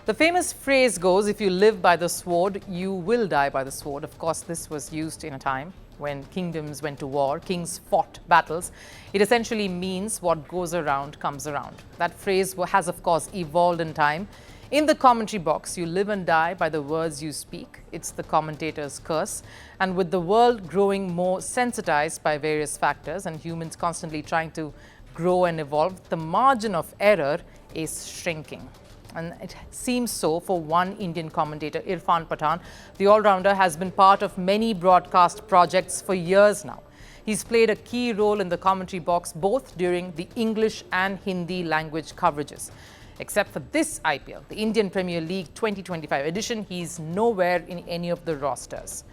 The famous phrase goes, if you live by the sword, you will die by the sword. Of course, this was used in a time when kingdoms went to war, kings fought battles. It essentially means what goes around comes around. That phrase has, of course, evolved in time. In the commentary box, you live and die by the words you speak. It's the commentator's curse. And with the world growing more sensitized by various factors and humans constantly trying to grow and evolve, the margin of error is shrinking. And it seems so for one Indian commentator, Irfan Pathan. The all-rounder has been part of many broadcast projects for years now. He's played a key role in the commentary box both during the English and Hindi language coverages. Except for this IPL, the Indian Premier League 2025 edition, he's nowhere in any of the rosters.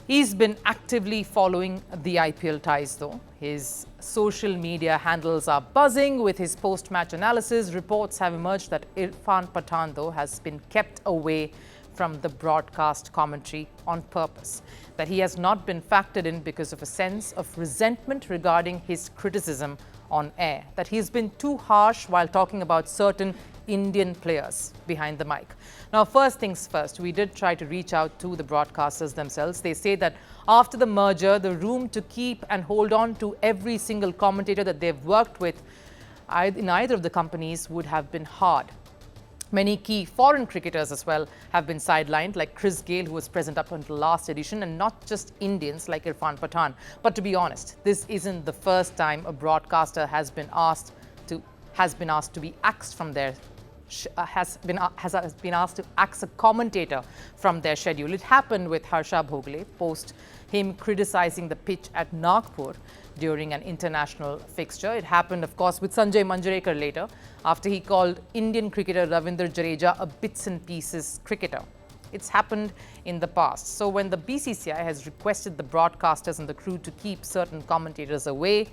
He's been actively following the IPL ties though. His social media handles are buzzing with his post-match analysis. Reports have emerged that Irfan Pathan though has been kept away from the broadcast commentary on purpose. That he has not been factored in because of a sense of resentment regarding his criticism on air. That he's been too harsh while talking about certain Indian players behind the mic. Now, first things first, we did try to reach out to the broadcasters themselves. They say that after the merger, the room to keep and hold on to every single commentator that they've worked with in either of the companies would have been hard. Many key foreign cricketers as well have been sidelined, like Chris Gayle, who was present up until last edition, and not just Indians like Irfan Pathan. But to be honest, this isn't the first time a broadcaster has been asked to be axed from their has been asked to axe a commentator from their schedule. It happened with Harsha Bhogle post him criticizing the pitch at Nagpur during an international fixture. It happened, of course, with Sanjay Manjrekar later after he called Indian cricketer Ravindra Jadeja a bits and pieces cricketer. It's happened in the past. So when the BCCI has requested the broadcasters and the crew to keep certain commentators away,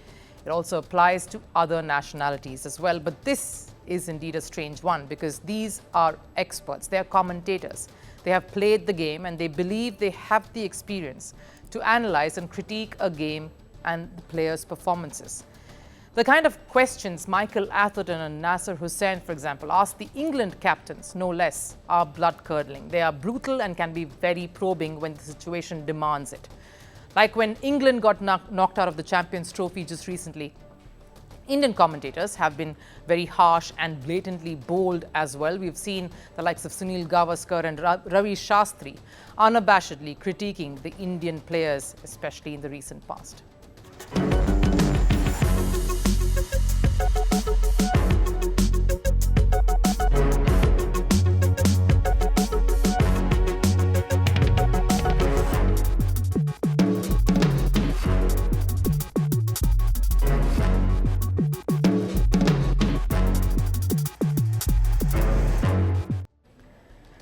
it also applies to other nationalities as well. But this is indeed a strange one because these are experts, they are commentators. They have played the game and they believe they have the experience to analyze and critique a game and the players' performances. The kind of questions Michael Atherton and Nasser Hussain, for example, asked the England captains, no less, are blood-curdling. They are brutal and can be very probing when the situation demands it. Like when England got knocked out of the Champions Trophy just recently, Indian commentators have been very harsh and blatantly bold as well. We've seen the likes of Sunil Gavaskar and Ravi Shastri unabashedly critiquing the Indian players, especially in the recent past.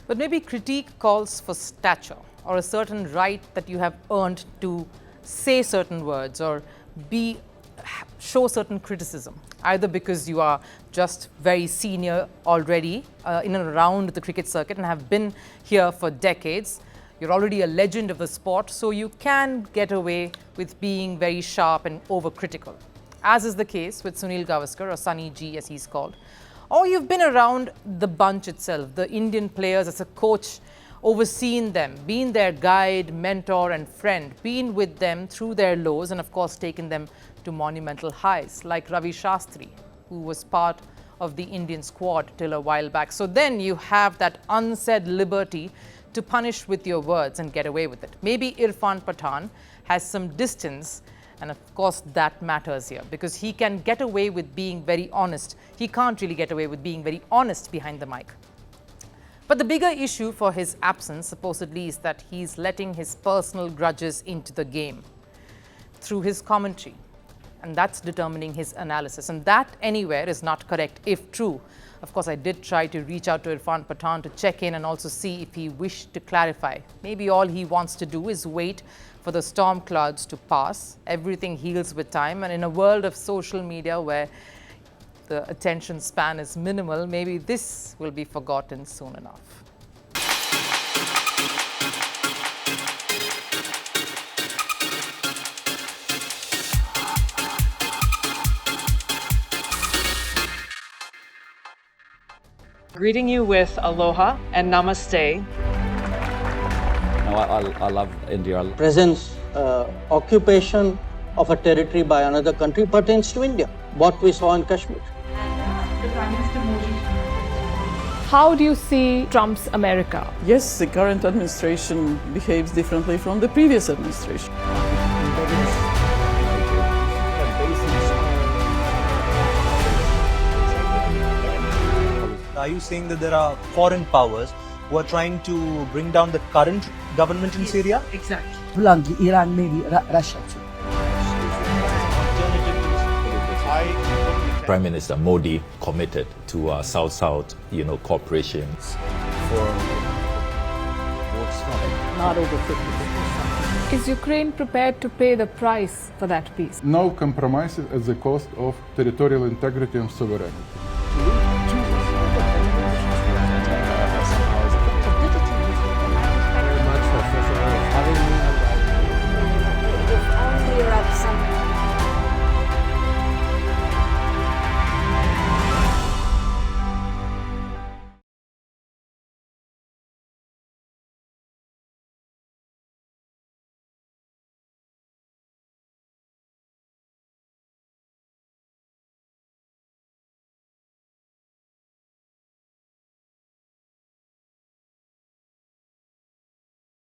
But maybe critique calls for stature or a certain right that you have earned to say certain words or show certain criticism, either because you are just very senior already in and around the cricket circuit and have been here for decades. You're already a legend of the sport, so you can get away with being very sharp and overcritical, as is the case with Sunil Gavaskar, or Sunny G as he's called. Or you've been around the bunch itself, the Indian players as a coach, overseen them, been their guide, mentor and friend, been with them through their lows and of course taken them to monumental highs, like Ravi Shastri, who was part of the Indian squad till a while back. So then you have that unsaid liberty to punish with your words and get away with it. Maybe Irfan Pathan has some distance. And of course, that matters here because he can get away with being very honest. He can't really get away with being very honest behind the mic. But the bigger issue for his absence, supposedly, is that he's letting his personal grudges into the game through his commentary. And that's determining his analysis. And that anywhere is not correct, if true. Of course, I did try to reach out to Irfan Pathan to check in and also see if he wished to clarify. Maybe all he wants to do is wait for the storm clouds to pass. Everything heals with time. And in a world of social media where the attention span is minimal, maybe this will be forgotten soon enough. Greeting you with aloha and namaste. No, I love India. Presence, occupation of a territory by another country pertains to India, what we saw in Kashmir. How do you see Trump's America? Yes, the current administration behaves differently from the previous administration. Are you saying that there are foreign powers who are trying to bring down the current government in Syria? Exactly. Iran, maybe Russia too. Prime Minister Modi committed to South-South, cooperation. Not over 50%. Is Ukraine prepared to pay the price for that peace? No compromises at the cost of territorial integrity and sovereignty.